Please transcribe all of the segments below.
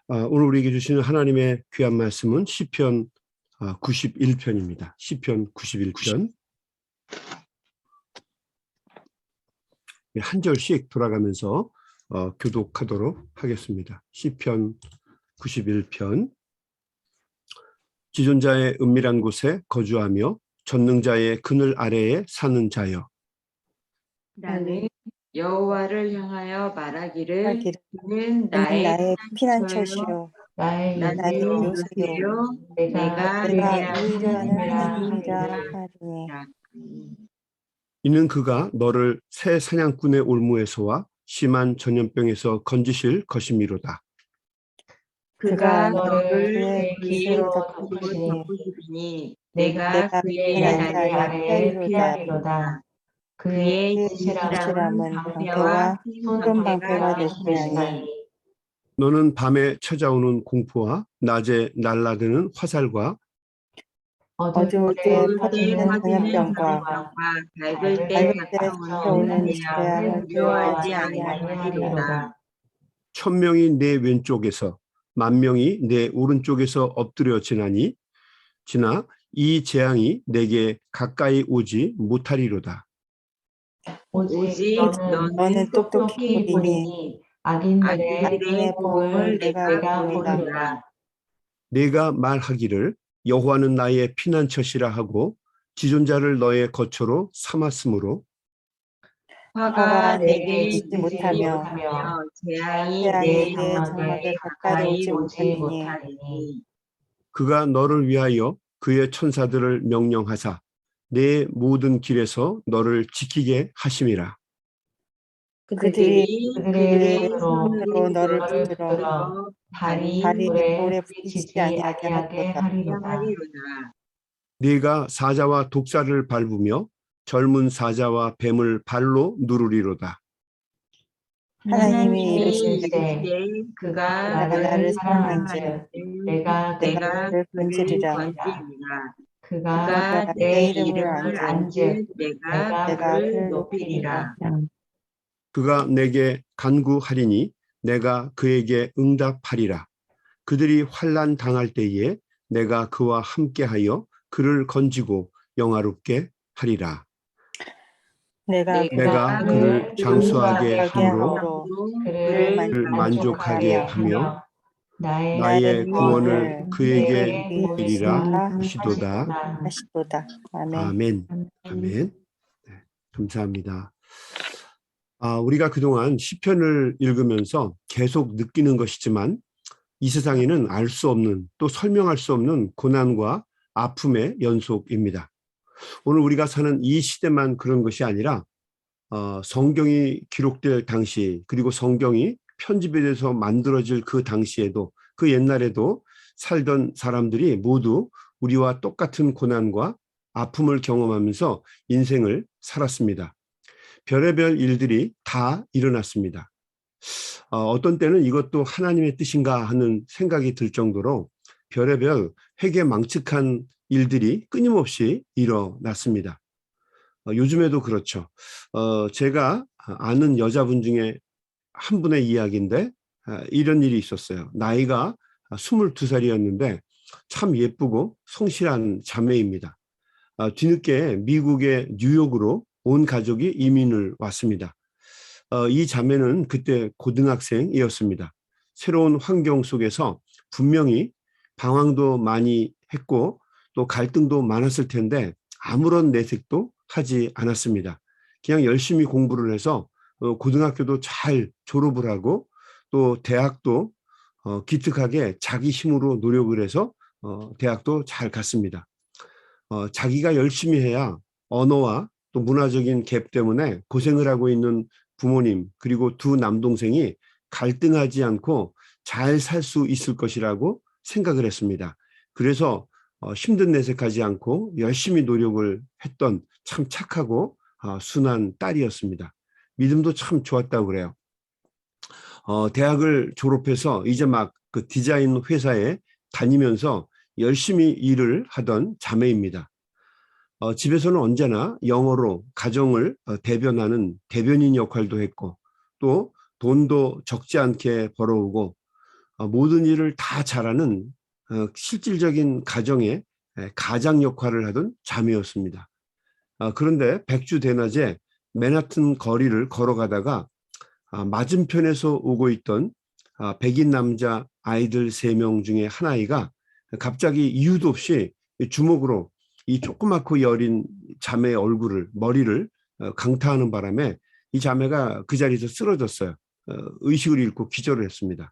오늘 우리에게 주시는 하나님의 귀한 말씀은 시편 91편입니다. 시편 91편. 한 절씩 돌아가면서 교독하도록 하겠습니다. 시편 91편. 지존자의 은밀한 곳에 거주하며 전능자의 그늘 아래에 사는 자여. 나는 여호와를 향하여 말하기를 그는 나의 피난처시요 나의 나의 요새요 내가 의뢰하는 하나님이라 하나님이라 하리니. 이는 그가 너를 새 사냥꾼의 올무에서와 심한 전염병에서 건지실 것이미로다. 그가 너를 그의 기로 덮으시니 덮으시니 내가 그의 그의 다리 아래에 피하리로다. 그의 진실함은 방패와 큰 방패가 되시나니 너는 밤에 찾아오는 공포와 낮에 날아드는 화살과 어두울 때 퍼지는 전염병과 밝을 때 밝을 때 닥쳐오는 닥쳐오는 재앙을 두려워하지 아니하리로다. 1000명이 내 왼쪽에서 10,000명이 내 오른쪽에서 엎드려 지나 이 재앙이 내게 가까이 오지 못하리로다. 오직 너는 똑똑히 보리니 악인들의 복을 내가 보리라. 내가 말하기를 여호와는 나의 피난처시라 하고 지존자를 너의 거처로 삼았으므로 화가 내게 이르지 못하며 재앙이 내 내 장막에 가까이 오지 못하리니. 그가 너를 위하여 그의 천사들을 명령하사 내 모든 길에서 너를 지키게 하심이라. 그들이 그들의 손으로 너를 손으로 붙들어 다리에 돌에 부딪히지 아니하게 하리로다. 네가 사자와 독사를 밟으며 젊은 사자와 뱀을 발로 누르리로다. 하나님이 이르시되 그가 나를 사랑한즉 내가 그를 건지리라. 그가 내 이름을 안즉 내가 내가 그를 그를 높이리라. 그가 내게 간구하리니 내가 그에게 응답하리라. 그들이 환난 당할 때에 내가 그와 함께하여 그를 건지고 영화롭게 하리라. 내가 그를 장수하게 함으로 그를 만족하게 하며 나의 구원을 그에게 이리라 하시도다. 아멘. 아멘. 네, 감사합니다. 우리가 그동안 시편을 읽으면서 계속 느끼는 것이지만 이 세상에는 알 수 없는, 또 설명할 수 없는 고난과 아픔의 연속입니다. 오늘 우리가 사는 이 시대만 그런 것이 아니라 성경이 기록될 당시, 그리고 성경이 편집이 돼서 만들어질 그 당시에도, 그 옛날에도 살던 사람들이 모두 우리와 똑같은 고난과 아픔을 경험하면서 인생을 살았습니다. 별의별 일들이 다 일어났습니다. 어떤 때는 이것도 하나님의 뜻인가 하는 생각이 들 정도로 별의별 회개망측한 일들이 끊임없이 일어났습니다. 요즘에도 그렇죠. 제가 아는 여자분 중에 한 분의 이야기인데 이런 일이 있었어요. 나이가 22살이었는데 참 예쁘고 성실한 자매입니다. 뒤늦게 미국의 뉴욕으로 온 가족이 이민을 왔습니다. 이 자매는 그때 고등학생이었습니다. 새로운 환경 속에서 분명히 방황도 많이 했고 또 갈등도 많았을 텐데 아무런 내색도 하지 않았습니다. 그냥 열심히 공부를 해서 고등학교도 잘 졸업을 하고 또 대학도 기특하게 자기 힘으로 노력을 해서 대학도 잘 갔습니다. 자기가 열심히 해야 언어와 또 문화적인 갭 때문에 고생을 하고 있는 부모님 그리고 두 남동생이 갈등하지 않고 잘 살 수 있을 것이라고 생각을 했습니다. 그래서 힘든 내색하지 않고 열심히 노력을 했던 참 착하고 순한 딸이었습니다. 믿음도 참 좋았다고 그래요. 대학을 졸업해서 이제 막 그 디자인 회사에 다니면서 열심히 일을 하던 자매입니다. 집에서는 언제나 영어로 가정을 대변하는 대변인 역할도 했고 또 돈도 적지 않게 벌어오고 모든 일을 다 잘하는 실질적인 가정의 가장 역할을 하던 자매였습니다. 그런데 백주대낮에 맨하튼 거리를 걸어가다가 맞은편에서 오고 있던 백인 남자 아이들 3명 중에 한 아이가 갑자기 이유도 없이 주먹으로 이 조그맣고 여린 자매의 머리를 강타하는 바람에 이 자매가 그 자리에서 쓰러졌어요. 의식을 잃고 기절을 했습니다.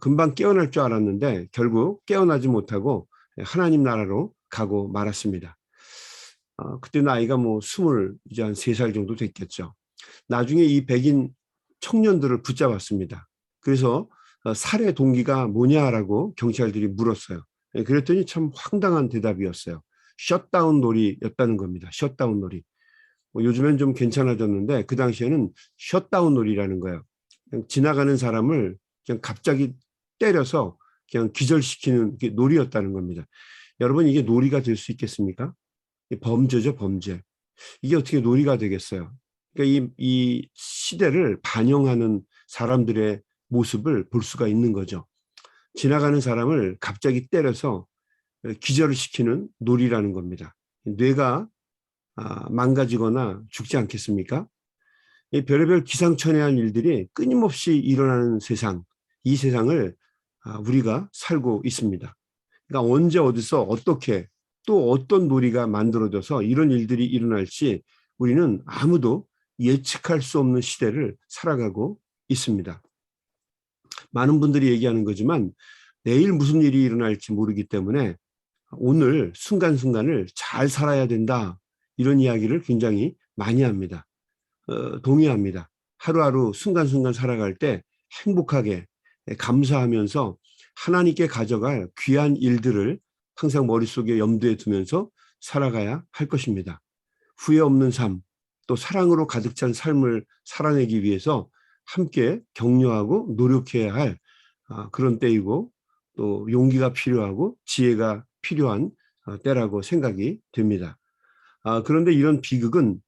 금방 깨어날 줄 알았는데 결국 깨어나지 못하고 하나님 나라로 가고 말았습니다. 그때는 아이가 뭐 이제 한 3살 정도 됐겠죠. 나중에 이 백인 청년들을 붙잡았습니다. 그래서 살해 동기가 뭐냐라고 경찰들이 물었어요. 그랬더니 참 황당한 대답이었어요. 셧다운 놀이였다는 겁니다. 셧다운 놀이. 요즘엔 좀 괜찮아졌는데 그 당시에는 셧다운 놀이라는 거예요. 그냥 지나가는 사람을 그냥 갑자기 때려서 그냥 기절시키는 게 놀이였다는 겁니다. 여러분, 이게 놀이가 될 수 있겠습니까? 범죄죠, 범죄. 이게 어떻게 놀이가 되겠어요? 그러니까 이 시대를 반영하는 사람들의 모습을 볼 수가 있는 거죠. 지나가는 사람을 갑자기 때려서 기절을 시키는 놀이라는 겁니다. 뇌가 망가지거나 죽지 않겠습니까? 이 별의별 기상천외한 일들이 끊임없이 일어나는 세상, 이 세상을 우리가 살고 있습니다. 그러니까 언제 어디서 어떻게 또 어떤 놀이가 만들어져서 이런 일들이 일어날지 우리는 아무도 예측할 수 없는 시대를 살아가고 있습니다. 많은 분들이 얘기하는 거지만 내일 무슨 일이 일어날지 모르기 때문에 오늘 순간순간을 잘 살아야 된다, 이런 이야기를 굉장히 많이 합니다. 동의합니다. 하루하루 순간순간 살아갈 때 행복하게 감사하면서 하나님께 가져갈 귀한 일들을 항상 머릿속에 염두에 두면서 살아가야 할 것입니다. 후회 없는 삶, 또 사랑으로 가득 찬 삶을 살아내기 위해서 함께 격려하고 노력해야 할 그런 때이고, 또 용기가 필요하고 지혜가 필요한 때라고 생각이 됩니다. 그런데 이런 비극은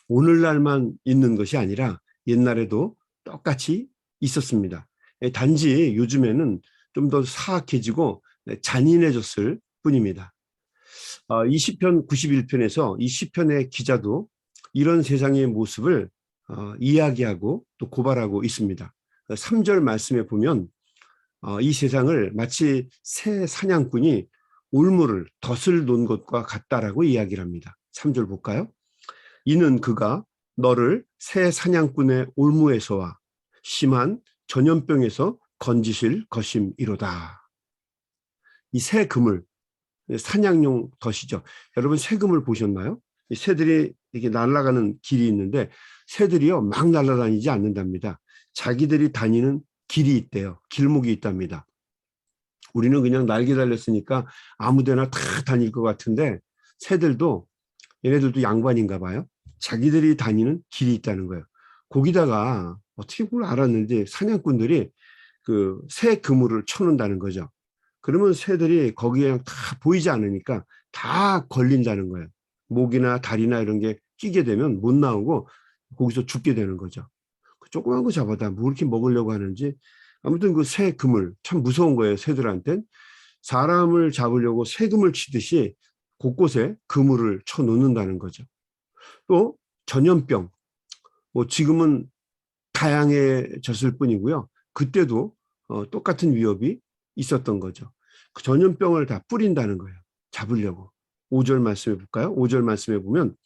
오늘날만 있는 것이 아니라 옛날에도 똑같이 있었습니다. 단지 요즘에는 좀 더 사악해지고 잔인해졌을 뿐입니다. 이 시편 91편에서 이 시편의 기자도 이런 세상의 모습을 이야기하고 또 고발하고 있습니다. 3절 말씀에 보면 이 세상을 마치 새 사냥꾼이 올무를 덫을 놓은 것과 같다라고 이야기를 합니다. 3절 볼까요? 이는 그가 너를 새 사냥꾼의 올무에서와 심한 전염병에서 건지실 것임이로다. 이 새 그물, 사냥용 덫이죠. 여러분, 새 그물 보셨나요? 이 새들이 이렇게 날아가는 길이 있는데 새들이요 막 날아다니지 않는답니다. 자기들이 다니는 길이 있대요. 길목이 있답니다. 우리는 그냥 날개 달렸으니까 아무데나 다 다닐 것 같은데 새들도, 얘네들도 양반인가 봐요. 자기들이 다니는 길이 있다는 거예요. 거기다가 어떻게 그걸 알았는지 사냥꾼들이 그 새 그물을 쳐놓는다는 거죠. 그러면 새들이 거기에 다 보이지 않으니까 다 걸린다는 거예요. 목이나 다리나 이런 게 끼게 되면 못 나오고 거기서 죽게 되는 거죠. 그 조그만 거 잡아다 뭐 이렇게 먹으려고 하는지, 아무튼 그 새 그물 참 무서운 거예요. 새들한텐. 사람을 잡으려고 새 그물 치듯이 곳곳에 그물을 쳐 놓는다는 거죠. 또 전염병, 뭐 지금은 다양해졌을 뿐이고요. 그때도 똑같은 위협이 있었던 거죠. 그 전염병을 다 뿌린다는 거예요. 잡으려고. 5절 말씀해 볼까요? 5절 말씀해 보면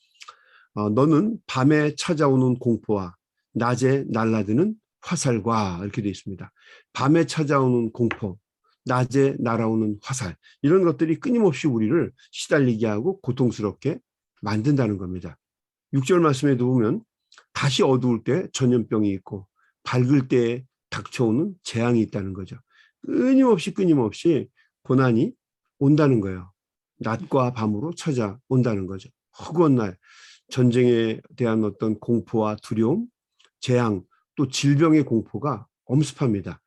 너는 밤에 찾아오는 공포와 낮에 날아드는 화살과, 이렇게 되어 있습니다. 밤에 찾아오는 공포, 낮에 날아오는 화살, 이런 것들이 끊임없이 우리를 시달리게 하고 고통스럽게 만든다는 겁니다. 6절 말씀에도 보면 다시 어두울 때 전염병이 있고 밝을 때 닥쳐오는 재앙이 있다는 거죠. 끊임없이 고난이 온다는 거예요. 낮과 밤으로 찾아온다는 거죠. 허구한 날, 전쟁에 대한 어떤 공포와 두려움, 재앙, 또 질병의 공포가 엄습합니다.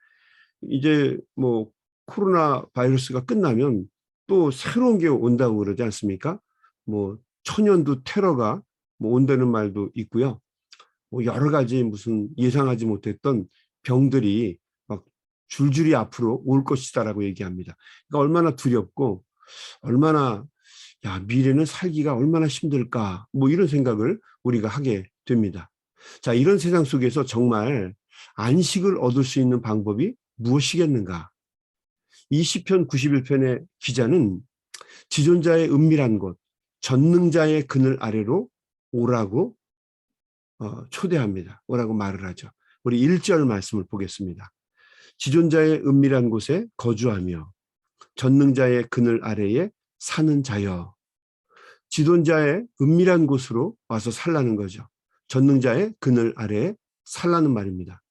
이제 뭐 코로나 바이러스가 끝나면 또 새로운 게 온다고 그러지 않습니까? 뭐 천연두 테러가 뭐 온다는 말도 있고요. 뭐 여러 가지 무슨 예상하지 못했던 병들이 막 줄줄이 앞으로 올 것이다라고 얘기합니다. 그러니까 얼마나 두렵고 얼마나 미래는 살기가 얼마나 힘들까 뭐 이런 생각을 우리가 하게 됩니다. 자, 이런 세상 속에서 정말 안식을 얻을 수 있는 방법이 무엇이겠는가? 이 시편 91편의 기자는 지존자의 은밀한 곳, 전능자의 그늘 아래로 오라고 초대합니다. 오라고 말을 하죠. 우리 1절 말씀을 보겠습니다. 지존자의 은밀한 곳에 거주하며 전능자의 그늘 아래에 사는 자여. 지존자의 은밀한 곳으로 와서 살라는 거죠. 전능자의 그늘 아래에 살라는 말입니다.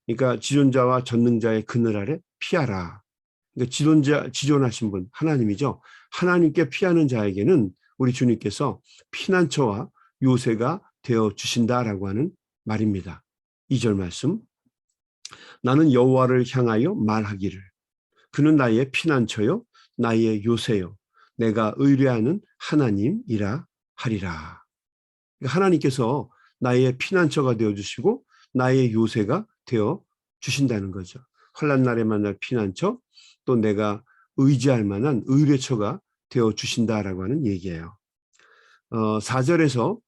그러니까 지존자와 전능자의 그늘 아래 피하라. 그러니까 지존하신 분 하나님이죠. 하나님께 피하는 자에게는 우리 주님께서 피난처와 요새가 되어 주신다라고 하는 말입니다. 2절 말씀. 나는 여호와를 향하여 말하기를 그는 나의 피난처요 나의 요새요 내가 의뢰하는 하나님이라 하리라. 그러니까 하나님께서 나의 피난처가 되어 주시고 나의 요새가 되어 주신다는 거죠. 환난 날에 만날 피난처, 또 내가 의지할 만한 의뢰처가 되어 주신다라고 하는 얘기예요. 4절에서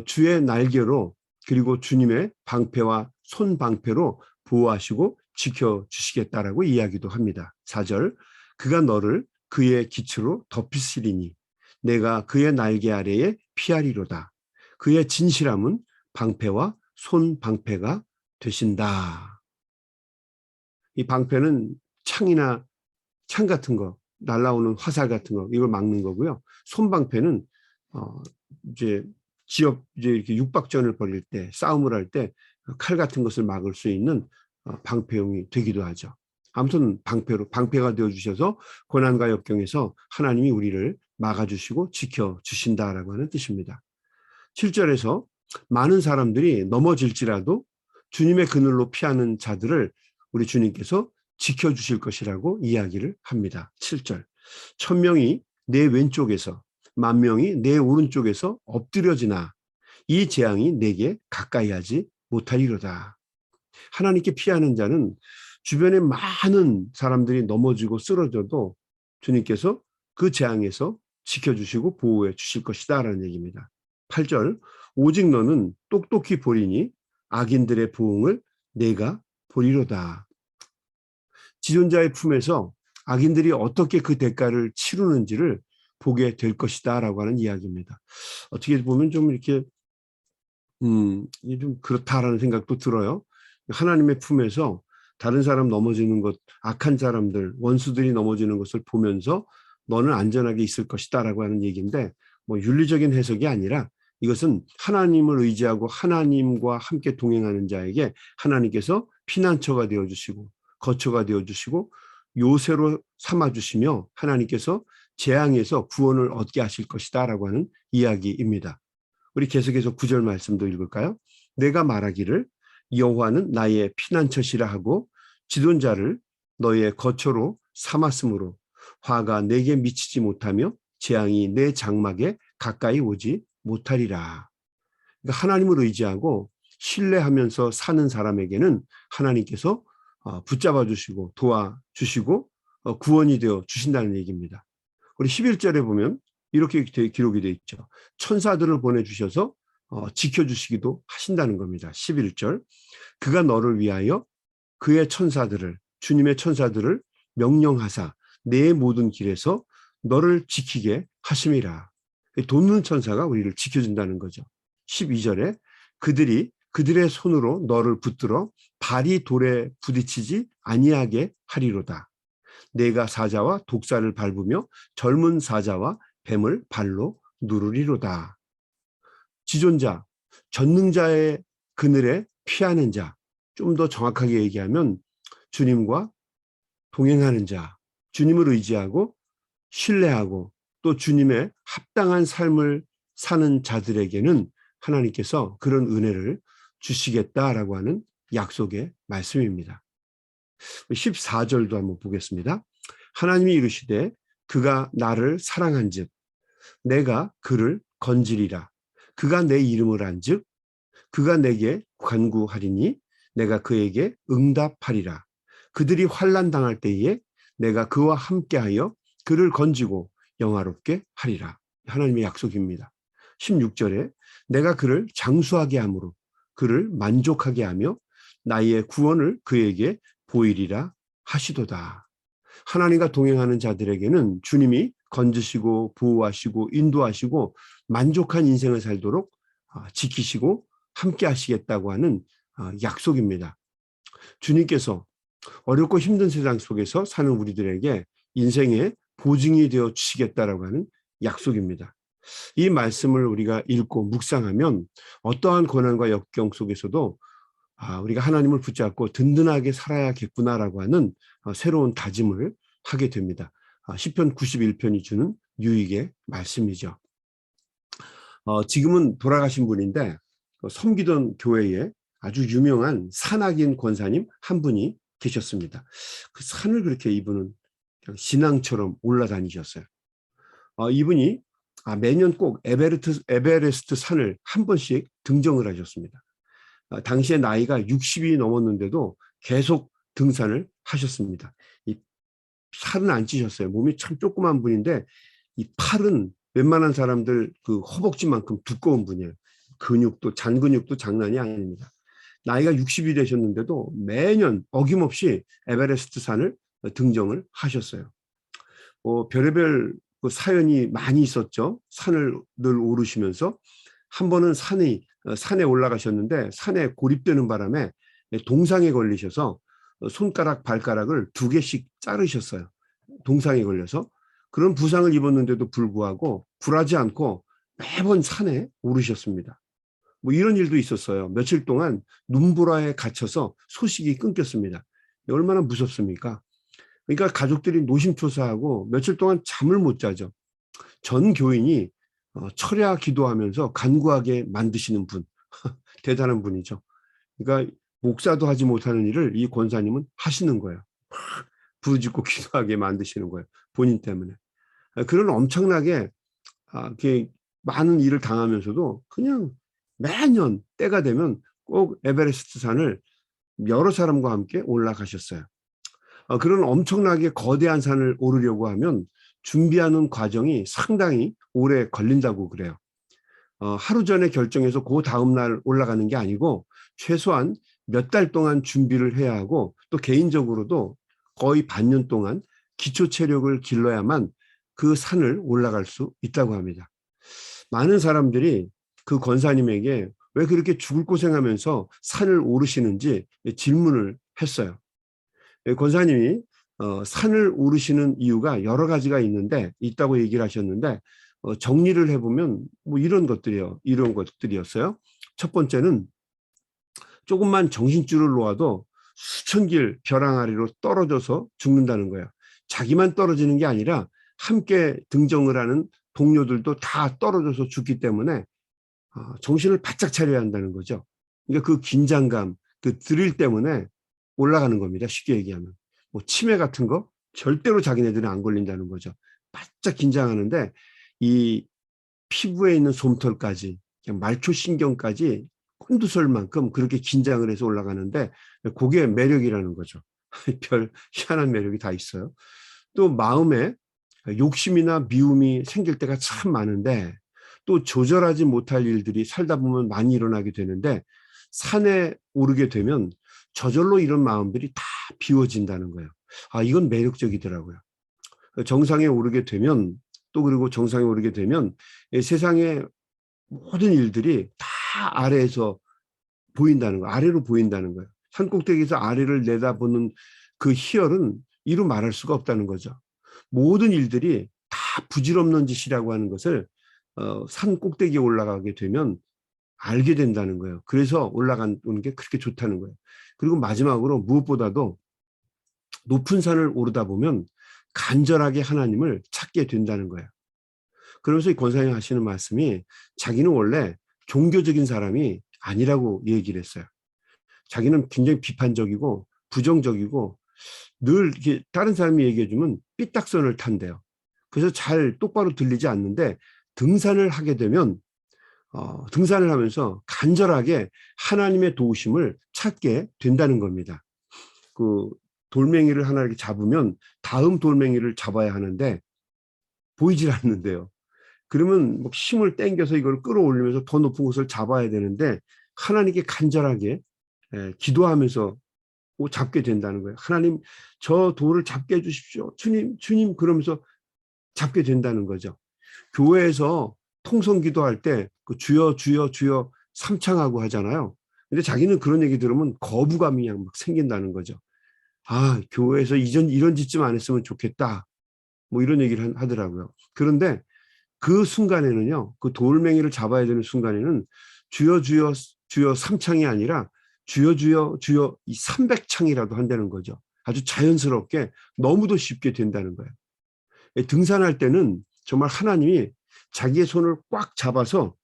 주의 날개로 그리고 주님의 방패와 손방패로 보호하시고 지켜주시겠다라고 이야기도 합니다. 4절, 그가 너를 그의 기초로 덮이시리니 내가 그의 날개 아래에 피하리로다. 그의 진실함은 방패와 손방패가 되신다. 이 방패는 창 같은 거, 날아오는 화살 같은 거, 이걸 막는 거고요. 손방패는 이제 이렇게 육박전을 벌일 때, 싸움을 할 때 칼 같은 것을 막을 수 있는 방패용이 되기도 하죠. 아무튼 방패가 되어 주셔서 고난과 역경에서 하나님이 우리를 막아주시고 지켜주신다라고 하는 뜻입니다. 7절에서 많은 사람들이 넘어질지라도 주님의 그늘로 피하는 자들을 우리 주님께서 지켜주실 것이라고 이야기를 합니다. 7절. 1000명이 내 왼쪽에서 10,000명이 내 오른쪽에서 엎드려지나 이 재앙이 내게 가까이 하지 못하리로다. 하나님께 피하는 자는 주변에 많은 사람들이 넘어지고 쓰러져도 주님께서 그 재앙에서 지켜주시고 보호해 주실 것이다 라는 얘기입니다. 8절. 오직 너는 똑똑히 보리니 악인들의 보응을 내가 보리로다. 지존자의 품에서 악인들이 어떻게 그 대가를 치르는지를 보게 될 것이다 라고 하는 이야기입니다. 어떻게 보면 좀 이렇게 좀 그렇다라는 생각도 들어요. 하나님의 품에서 다른 사람 넘어지는 것, 악한 사람들, 원수들이 넘어지는 것을 보면서 너는 안전하게 있을 것이다 라고 하는 얘기인데, 뭐 윤리적인 해석이 아니라 이것은 하나님을 의지하고 하나님과 함께 동행하는 자에게 하나님께서 피난처가 되어주시고 거처가 되어주시고 요새로 삼아주시며 하나님께서 재앙에서 구원을 얻게 하실 것이다 라고 하는 이야기입니다. 우리 계속해서 9절 말씀도 읽을까요? 내가 말하기를 여호와는 나의 피난처시라 하고 지존자를 너의 거처로 삼았으므로 화가 내게 미치지 못하며 재앙이 내 장막에 가까이 오지 못하리라. 그러니까 하나님을 의지하고 신뢰하면서 사는 사람에게는 하나님께서 붙잡아 주시고 도와주시고 구원이 되어 주신다는 얘기입니다. 우리 11절에 보면 이렇게 기록이 되어 있죠. 천사들을 보내주셔서 지켜주시기도 하신다는 겁니다. 11절. 그가 너를 위하여 그의 천사들을, 주님의 천사들을 명령하사 내 모든 길에서 너를 지키게 하심이라. 돕는 천사가 우리를 지켜준다는 거죠. 12절에 그들이 그들의 손으로 너를 붙들어 발이 돌에 부딪히지 아니하게 하리로다. 내가 사자와 독사를 밟으며 젊은 사자와 뱀을 발로 누르리로다. 지존자, 전능자의 그늘에 피하는 자, 좀 더 정확하게 얘기하면 주님과 동행하는 자, 주님을 의지하고 신뢰하고 또 주님의 합당한 삶을 사는 자들에게는 하나님께서 그런 은혜를 주시겠다라고 하는 약속의 말씀입니다. 14절도 한번 보겠습니다. 하나님이 이르시되 그가 나를 사랑한즉 내가 그를 건지리라. 그가 내 이름을 안즉 그가 내게 간구하리니 내가 그에게 응답하리라. 그들이 환난 당할 때에 내가 그와 함께하여 그를 건지고 영화롭게 하리라. 하나님의 약속입니다. 16절에 내가 그를 장수하게 함으로 그를 만족하게 하며 나의 구원을 그에게 보이리라 하시도다. 하나님과 동행하는 자들에게는 주님이 건지시고 보호하시고 인도하시고 만족한 인생을 살도록 지키시고 함께 하시겠다고 하는 약속입니다. 주님께서 어렵고 힘든 세상 속에서 사는 우리들에게 인생의 보증이 되어 주시겠다라고 하는 약속입니다. 이 말씀을 우리가 읽고 묵상하면 어떠한 고난과 역경 속에서도 우리가 하나님을 붙잡고 든든하게 살아야겠구나라고 하는 새로운 다짐을 하게 됩니다. 시편 91편이 주는 유익의 말씀이죠. 지금은 돌아가신 분인데 섬기던 교회에 아주 유명한 산악인 권사님 한 분이 계셨습니다. 그 산을 그렇게 이분은 그냥 신앙처럼 올라다니셨어요. 이분이 매년 꼭 에베레스트 산을 한 번씩 등정을 하셨습니다. 당시에 나이가 60이 넘었는데도 계속 등산을 하셨습니다. 이 살은 안 찌셨어요. 몸이 참 조그만 분인데 이 팔은 웬만한 사람들 그 허벅지만큼 두꺼운 분이에요. 근육도 잔 근육도 장난이 아닙니다. 나이가 60이 되셨는데도 매년 어김없이 에베레스트 산을 등정을 하셨어요. 별의별 그 사연이 많이 있었죠. 산을 늘 오르시면서 한 번은 산에 올라가셨는데 산에 고립되는 바람에 동상에 걸리셔서 손가락 발가락을 2개씩 자르셨어요. 동상에 걸려서. 그런 부상을 입었는데도 불구하고 굴하지 않고 매번 산에 오르셨습니다. 뭐 이런 일도 있었어요. 며칠 동안 눈보라에 갇혀서 소식이 끊겼습니다. 얼마나 무섭습니까? 그러니까 가족들이 노심초사하고 며칠 동안 잠을 못 자죠. 전 교인이 철야 기도하면서 간구하게 만드시는 분. 대단한 분이죠. 그러니까 목사도 하지 못하는 일을 이 권사님은 하시는 거예요. 부르짖고 기도하게 만드시는 거예요. 본인 때문에. 그런 엄청나게 많은 일을 당하면서도 그냥 매년 때가 되면 꼭 에베레스트 산을 여러 사람과 함께 올라가셨어요. 그런 엄청나게 거대한 산을 오르려고 하면 준비하는 과정이 상당히 오래 걸린다고 그래요. 하루 전에 결정해서 그 다음 날 올라가는 게 아니고 최소한 몇 달 동안 준비를 해야 하고 또 개인적으로도 거의 반년 동안 기초 체력을 길러야만 그 산을 올라갈 수 있다고 합니다. 많은 사람들이 그 권사님에게 왜 그렇게 죽을 고생하면서 산을 오르시는지 질문을 했어요. 권사님이 산을 오르시는 이유가 여러 가지가 있다고 얘기를 하셨는데 정리를 해보면 뭐 이런 것들이었어요. 첫 번째는 조금만 정신줄을 놓아도 수천 길 벼랑 아래로 떨어져서 죽는다는 거예요. 자기만 떨어지는 게 아니라 함께 등정을 하는 동료들도 다 떨어져서 죽기 때문에 정신을 바짝 차려야 한다는 거죠. 그러니까 그 긴장감, 그 스릴 때문에 올라가는 겁니다. 쉽게 얘기하면. 뭐 치매 같은 거 절대로 자기네들은 안 걸린다는 거죠. 바짝 긴장하는데 이 피부에 있는 솜털까지 그냥 말초신경까지 곤두설만큼 그렇게 긴장을 해서 올라가는데 그게 매력이라는 거죠. 별 희한한 매력이 다 있어요. 또 마음에 욕심이나 미움이 생길 때가 참 많은데 또 조절하지 못할 일들이 살다 보면 많이 일어나게 되는데 산에 오르게 되면 저절로 이런 마음들이 다 비워진다는 거예요. 이건 매력적이더라고요. 정상에 오르게 되면 그리고 정상에 오르게 되면 세상의 모든 일들이 다 아래에서 보인다는 거예요. 아래로 보인다는 거예요. 산 꼭대기에서 아래를 내다보는 그 희열은 이루 말할 수가 없다는 거죠. 모든 일들이 다 부질없는 짓이라고 하는 것을 산 꼭대기에 올라가게 되면 알게 된다는 거예요. 그래서 올라가는 게 그렇게 좋다는 거예요. 그리고 마지막으로 무엇보다도 높은 산을 오르다 보면 간절하게 하나님을 찾게 된다는 거예요. 그러면서 이 권사님 하시는 말씀이 자기는 원래 종교적인 사람이 아니라고 얘기를 했어요. 자기는 굉장히 비판적이고 부정적이고 늘 이렇게 다른 사람이 얘기해주면 삐딱선을 탄대요. 그래서 잘 똑바로 들리지 않는데 등산을 하게 되면 등산을 하면서 간절하게 하나님의 도우심을 찾게 된다는 겁니다. 돌멩이를 하나 이렇게 잡으면 다음 돌멩이를 잡아야 하는데 보이질 않는데요. 그러면 뭐 힘을 땡겨서 이걸 끌어올리면서 더 높은 곳을 잡아야 되는데 하나님께 간절하게 기도하면서 잡게 된다는 거예요. 하나님, 저 돌을 잡게 해주십시오. 주님 그러면서 잡게 된다는 거죠. 교회에서 통성 기도할 때 그 주여 주여 주여 삼창하고 하잖아요. 근데 자기는 그런 얘기 들으면 거부감이 그냥 막 생긴다는 거죠. 아, 교회에서 이런 짓 좀 안 했으면 좋겠다. 뭐 이런 얘기를 하더라고요. 그런데 그 순간에는요, 그 돌멩이를 잡아야 되는 순간에는 주여 주여 주여 삼창이 아니라 주여 주여 주여 이 300창이라도 한다는 거죠. 아주 자연스럽게 너무도 쉽게 된다는 거예요. 등산할 때는 정말 하나님이 자기의 손을 꽉 잡아서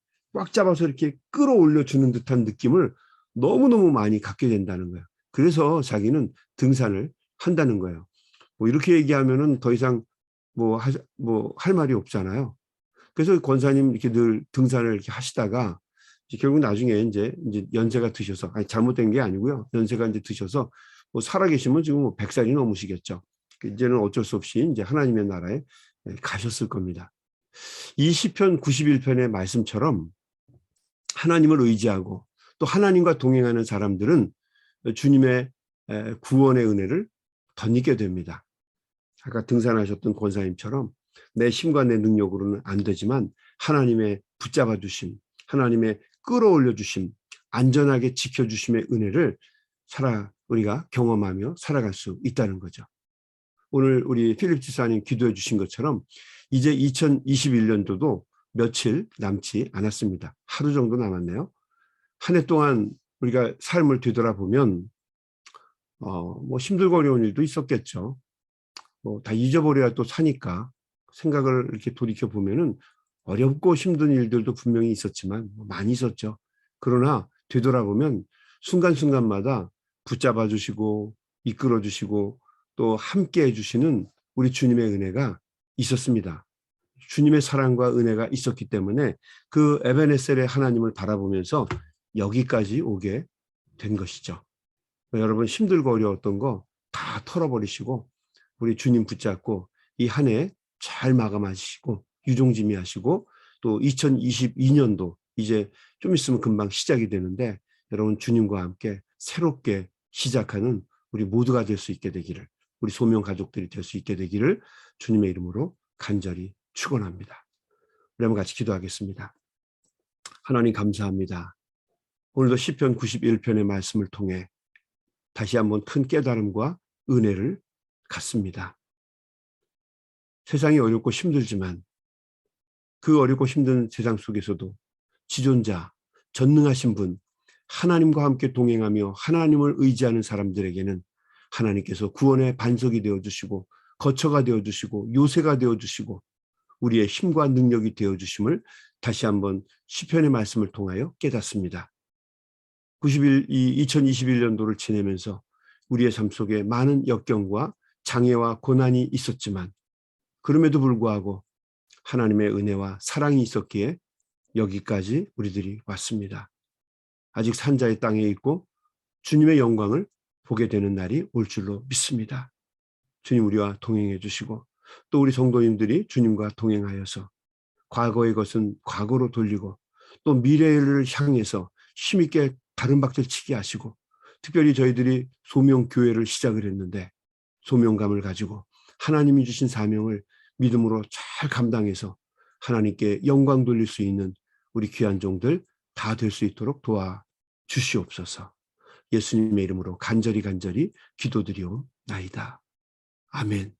이렇게 끌어올려 주는 듯한 느낌을 너무너무 많이 갖게 된다는 거예요. 그래서 자기는 등산을 한다는 거예요. 뭐 이렇게 얘기하면은 더 이상 할 말이 없잖아요. 그래서 권사님 이렇게 늘 등산을 이렇게 하시다가 결국 나중에 이제 연세가 드셔서, 아니 잘못된 게 아니고요. 연세가 이제 드셔서 뭐 살아계시면 지금 뭐 100살이 넘으시겠죠. 이제는 어쩔 수 없이 이제 하나님의 나라에 가셨을 겁니다. 이 시편 91편의 말씀처럼 하나님을 의지하고 또 하나님과 동행하는 사람들은 주님의 구원의 은혜를 덧입게 됩니다. 아까 등산하셨던 권사님처럼 내 힘과 내 능력으로는 안 되지만 하나님의 붙잡아 주심, 하나님의 끌어올려 주심, 안전하게 지켜주심의 은혜를 우리가 경험하며 살아갈 수 있다는 거죠. 오늘 우리 필립 지사님 기도해 주신 것처럼 이제 2021년도도 며칠 남지 않았습니다. 하루 정도 남았네요. 한 해 동안 우리가 삶을 뒤돌아보면 뭐 힘들고 어려운 일도 있었겠죠. 뭐 다 잊어버려야 또 사니까 생각을 이렇게 돌이켜 보면은 어렵고 힘든 일들도 분명히 있었지만 많이 있었죠. 그러나 되돌아보면 순간순간마다 붙잡아 주시고 이끌어 주시고 또 함께 해주시는 우리 주님의 은혜가 있었습니다. 주님의 사랑과 은혜가 있었기 때문에 그 에베네셀의 하나님을 바라보면서 여기까지 오게 된 것이죠. 여러분 힘들고 어려웠던 거 다 털어버리시고 우리 주님 붙잡고 이 한 해 잘 마감하시고 유종지미하시고 또 2022년도 이제 좀 있으면 금방 시작이 되는데 여러분 주님과 함께 새롭게 시작하는 우리 모두가 될 수 있게 되기를, 우리 소명 가족들이 될 수 있게 되기를 주님의 이름으로 간절히 축원합니다. 우리 한번 같이 기도하겠습니다. 하나님 감사합니다. 오늘도 시편 91편의 말씀을 통해 다시 한번 큰 깨달음과 은혜를 갖습니다. 세상이 어렵고 힘들지만 그 어렵고 힘든 세상 속에서도 지존자, 전능하신 분, 하나님과 함께 동행하며 하나님을 의지하는 사람들에게는 하나님께서 구원의 반석이 되어주시고 거처가 되어주시고 요새가 되어주시고 우리의 힘과 능력이 되어주심을 다시 한번 시편의 말씀을 통하여 깨닫습니다. 2021년도를 지내면서 우리의 삶 속에 많은 역경과 장애와 고난이 있었지만 그럼에도 불구하고 하나님의 은혜와 사랑이 있었기에 여기까지 우리들이 왔습니다. 아직 산자의 땅에 있고 주님의 영광을 보게 되는 날이 올 줄로 믿습니다. 주님 우리와 동행해 주시고 또 우리 성도님들이 주님과 동행하여서 과거의 것은 과거로 돌리고 또 미래를 향해서 힘있게 다른박질 치게 하시고 특별히 저희들이 소명교회를 시작을 했는데 소명감을 가지고 하나님이 주신 사명을 믿음으로 잘 감당해서 하나님께 영광 돌릴 수 있는 우리 귀한 종들 다 될 수 있도록 도와주시옵소서. 예수님의 이름으로 간절히 기도드리옵나이다. 아멘.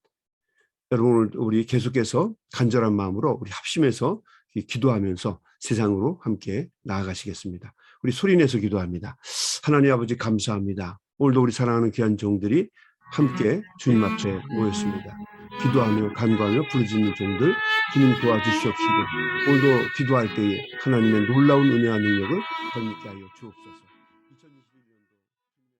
여러분 우리 계속해서 간절한 마음으로 우리 합심해서 기도하면서 세상으로 함께 나아가시겠습니다. 우리 소리내서 기도합니다. 하나님 아버지 감사합니다. 오늘도 우리 사랑하는 귀한 종들이 함께 주님 앞에 모였습니다. 기도하며 간구하며 부르짖는 종들 주님 도와주시옵시고 오늘도 기도할 때에 하나님의 놀라운 은혜와 능력을 덧입게 하여 주옵소서.